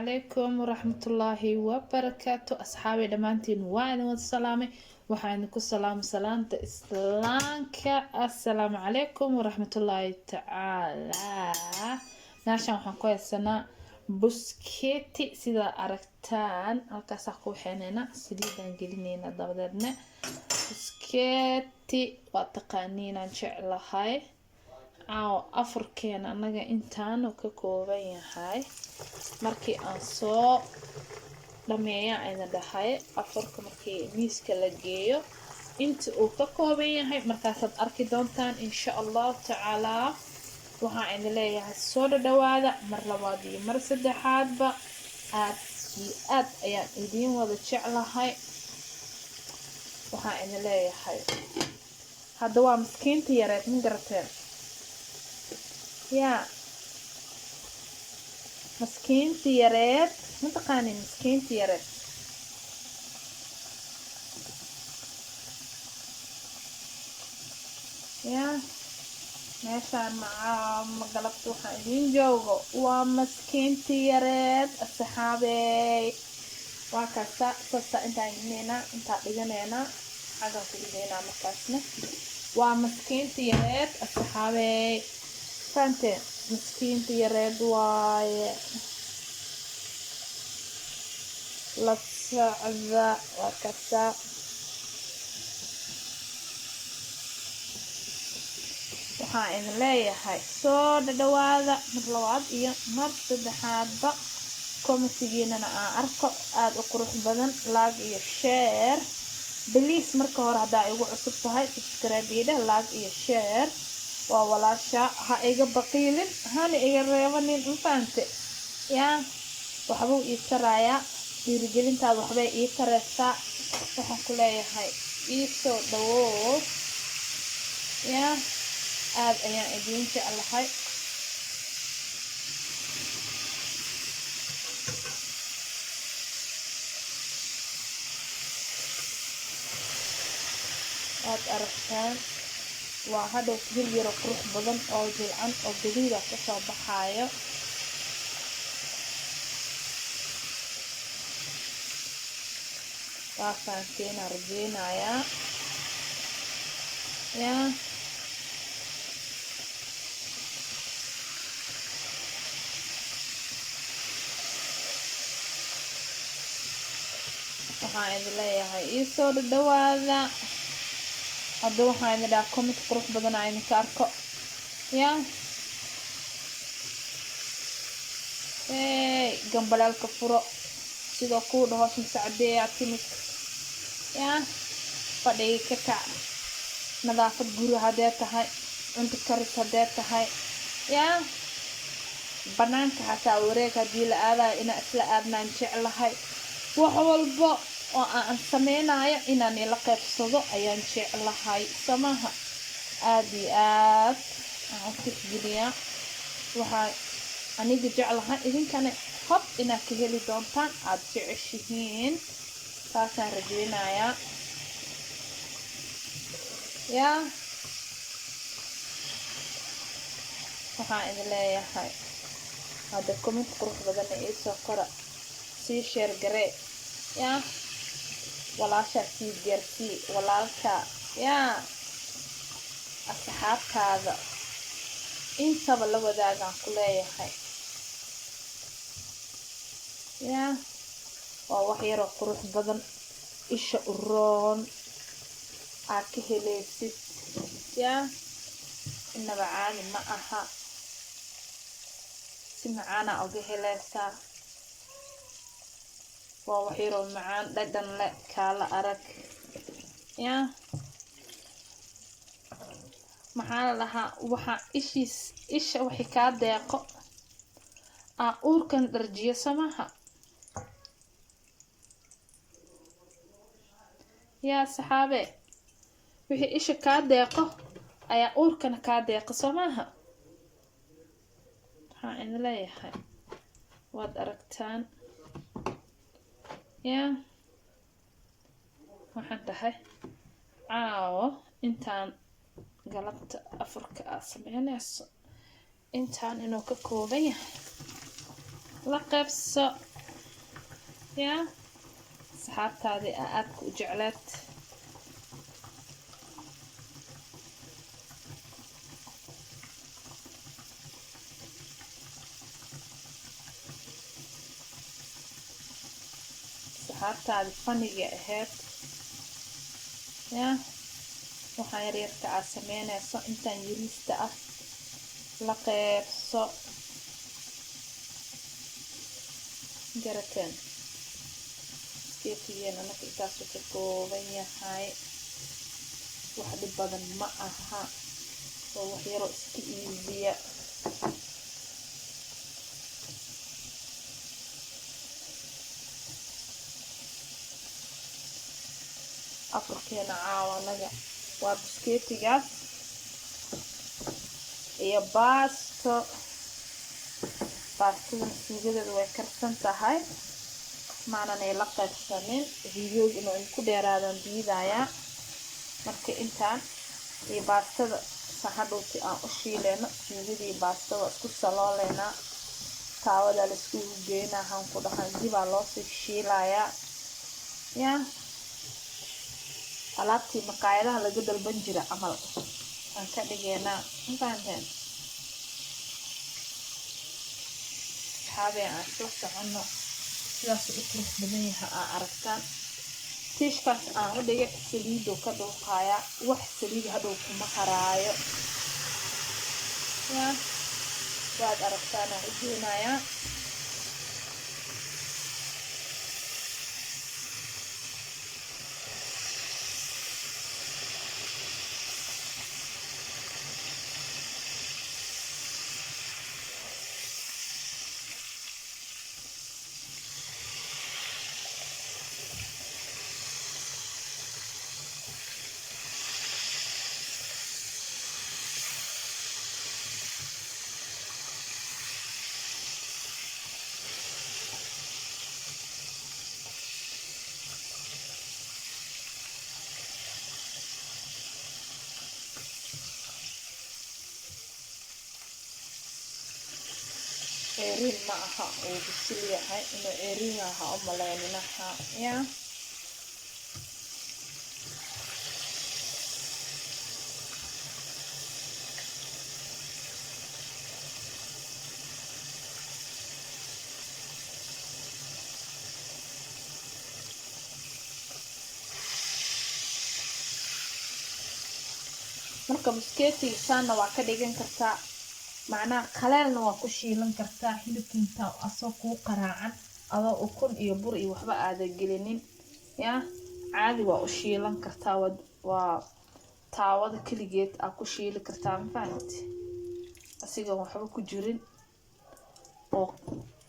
عليكم ورحمة الله وبركاته أصحابي دمانتين وعد والسلامة وحينكم السلام سلامة إسلامك السلام عليكم ورحمة الله تعالى ناشان waxaan ku haysanaa busketi sida aragtaan halkaas ku waxeenayna saliidan gelinayna dabadeedna busketi waa taqaaniin aan jeclahay afurkeena anaga intaan ka kooban yahay markii aan soo dhameeyo ayna dhahay afurka markii miiska la geeyo inta uu ka kooban yahay markaasaad arki doontaan insha Allah tacaala waxaan idin leeyahay soo dhawaada mar labaad iyo mar saddexaadba aad iyo aad ayaan idin wada jeclahay waxaan idin leeyahay hadda waa miskiinta yareed min garateen يا مسكينتي يا ريت متقاني مسكينتي يا ريت يا meeshaan magalabta waxaan idiin joogo waa maskiinti yareed asxaabey waa kasta sasta intaan gelinayna intaan dhiganayna xagan ku dhigaynaa markaasna waa maskiinti yareed asxaabey فانتين مسكين تيرد واي لصعذا وكسا waxaan idin leeyahay soo dhawaada mar labaad iyo mar saddexaadba komitigiinana aan arko aad u qurux badan like iyo share please marka hore haddaa igu cusub tahay subscribe ida like iyo share waa walaasha ha iga baqiilin hana iga reebanin infaante yaa waxbuu ii tarayaa dhiirigelintaada waxbay ii tareysaa waxaan ku leeyahay ii soo dhawow yaa aad ayaan idiin jeclahay aad aragtaan waa hadhow hil yaro qurux badan oo jilcan oo gadiida ka soo baxaayo waasaan keena rajeynayaa yaa waxaan idin leeyahay ii soo dhawaada hadda waxaan idin dhahaa comment qurux badan aan idinka arko yaa gambalaalka furo sidoo kuu dhaho sacdeeyaa timid yaa fadhiga ka kac nadaafad guri haddee tahay cunto karis haddee tahay yaa banaanka xataa wareeg haddii la aadayo inaan isla aadnaan jeclahay wax walbo oo aan sameynayo inaan ila qaybsado ayaan jeclahay samaha aad iyo aad aan u tixgeliyaa waxaa aniga jeclahay idinkana hob inaad ka heli doontaan aad jeceshihiin saasaan rajeynayaa yaa waxaan idin leeyahay hadda comment qurux badanna iisoo kora sii share garee yaa walaashaa sii gaarsii walaalka yaa asxaabtaada intaba la wadaagaan ku leeyahay yaa waa wax yaroo qurux badan isha u roon aad ka helaysid yaa inaba caadi ma aha si macaana uga helaysaa waa wax yaroo macaan dhadhan le kaala arag yaa maxaa la dhahaa waxaa isha waxay kaa deeqo uurkan dharjiyo samaha yaa saxaabe wixii isha kaa deeqo ayaa uurkana kaa deeqo samaha waxaan idin leeyahay waad aragtaan yaa waxaan tahay caawo intaan galabta afurka aad sameynayso intaan inuu ka kooban yahay la qaybso yaa saxaabtaadii aadka u jecleed saxaabtaadii faniga ahayd yaa waxaan yaryarka aad sameynayso intaan yariista ah la qeybso garateen iskeetigeena marka intaasuu ka kooban yahay wax dhib badan ma aha oo wax yaroo iska iibiya afurkeena caawanaga waa biskeetigaas iyo baasto baastadana suugadeeda way karsan tahay maananay la qaybsanin videoga inuu ay ku dheeraadaan diidayaa marka intaan iyo baastada saxadhowti aan u shiileyno suugadii baastada waa isku salooleynaa taawada la isku geynaa han ku dhahan dibaa loosii shiilayaa yaa alaabtii maqaayadaha laga dalban jira camal aan ka dhigeynaa mafahanteen saxaabee aan isla soconno sidaas u qurux badan yahay aa aragtaan tiishkaas aan u dhigay saliidoo ka dhuuqaaya wax saliid hadhow kuma haraayo yaa waad aragtaan aan u doonayaa ceeriin ma aha uu bisil yahay inuu ceeriin aha u maleyninaha yaa marka biskeetiga saana waa ka dhigan kartaa macnaha khaleelna waa ku shiilan kartaa hilibka intaa asoo kuu qaraacan adoo ukun iyo bur iyo waxba aadan gelinin yaa caadi waa u shiilan kartaa waa taawada keligeed aa ku shiili kartaa mafahanti asigoon waxba ku jirin oo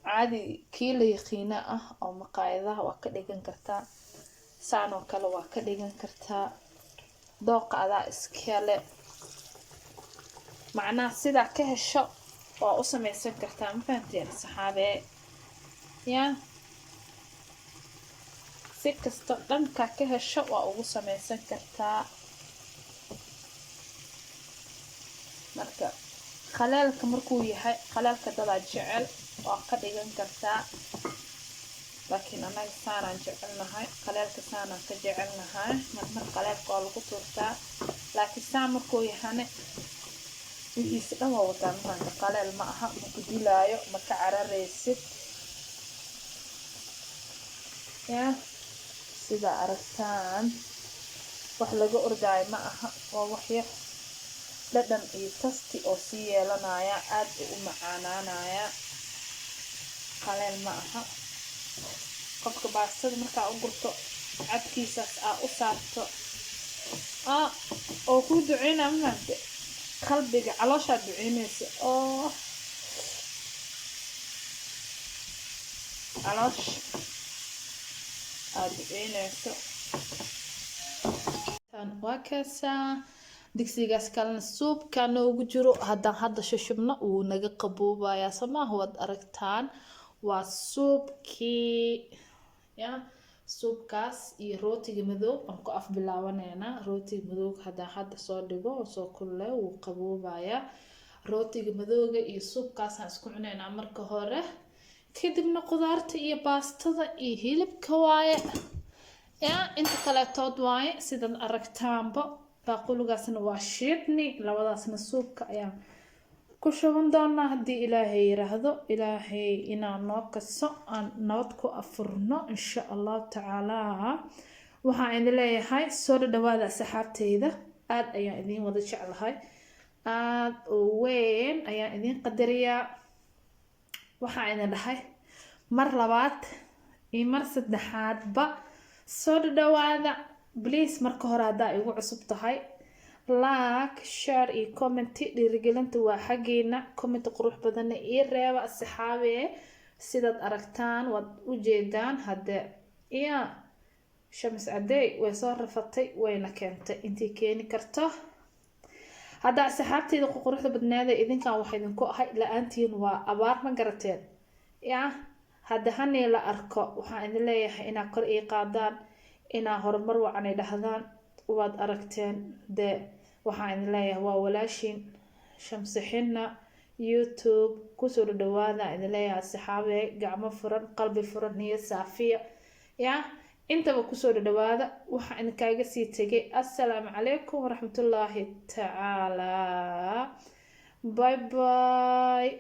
caadi kii la yaqiina ah oo maqaayadaha waa ka dhigan kartaa saanoo kale waa ka dhigan kartaa dooqa adaa iskale macnaha sidaa ka hesho waa u samaysan kartaa mafahanteen saxaabee yaa si kasta dhankaa ka hesho waa ugu samaysan kartaa marka khaleelka markuu yahay khaleelka dadaa jecel waa ka dhigan kartaa laakiin anaga saanaan jecelnahay khaleelka saanaan ka jecelnahay marmar khaleelka waa lagu tuurtaa laakiin saan markuu yahane wixiisa dhan waa wataa mafahanka qaleel ma aha maku dilaayo maka cararaysid yaa sidaa aragtaan wax laga ordaayo ma aha waa wax yar dhadhan iyo tasti oo sii yeelanaya aad u macaanaanaya qaleel ma aha qofka baastada markaa u gurto cadkiisaas aa u saarto oo kuu duceynaa mafahante qalbiga calooshaa duceynaysa oo caloosha aad duceynayso waa kaasaa digsigaas kalena suubka noogu jiro haddaan hadda shushubna wuu naga qaboobayaa samaaha waad aragtaan waa suubkii ya suubkaas iyo rootiga madow aan ku af bilaabaneynaa rootiga madowga haddaan hadda soo dhigo oo soo kulle wuu qaboobayaa rootiga madowga iyo suubkaasaan isku cuneynaa marka hore kadibna qudaarta iyo baastada iyo hilibka waaye yaa inta kaleetood waaye sidaad aragtaanba baaquligaasna waa shiidni labadaasna suubka ayaan ku shuban doonaa haddii ilaahay yiraahdo ilaahay inaan noo kaso aan nabad ku afurno insha allahu tacaalaa waxaan idin leeyahay soo dhawaada asxaabteyda aad ayaan idin wada jeclahay aad oo weyn ayaan idin qadariyaa waxaan idin dhahay mar labaad iyo mar saddexaadba soo dhawaada please marka hore haddaa igu cusub tahay like share iyo comment dhiirigelinta waa xaggeena comment qurux badan iyo reeba asxaabe sidaad aragtaan waad u jeedaan hadda iyo shams caday way soo rafatay wayna keentay intii keeni karto hadda asxaabteeda quruxda badnaada idinkan waxa idinku ahay la-aantiin waa abaar ma garateen yaa hadda hanee la arko waxaan idin leeyahay inaa kor ii qaadaan inaa horumar wacan ay dhahdaan waad aragteen dee waxaan idin leeyahay waa walaashiin shamsixina youtube kusoo dhawaada idin leeyahay asxaabe gacmo furan qalbi furan iyo saafiya yaa intaba kusoo dhawaada waxaan idinkaaga sii tegay assalaamu calaykum waraxmatullaahi tacaala bye bye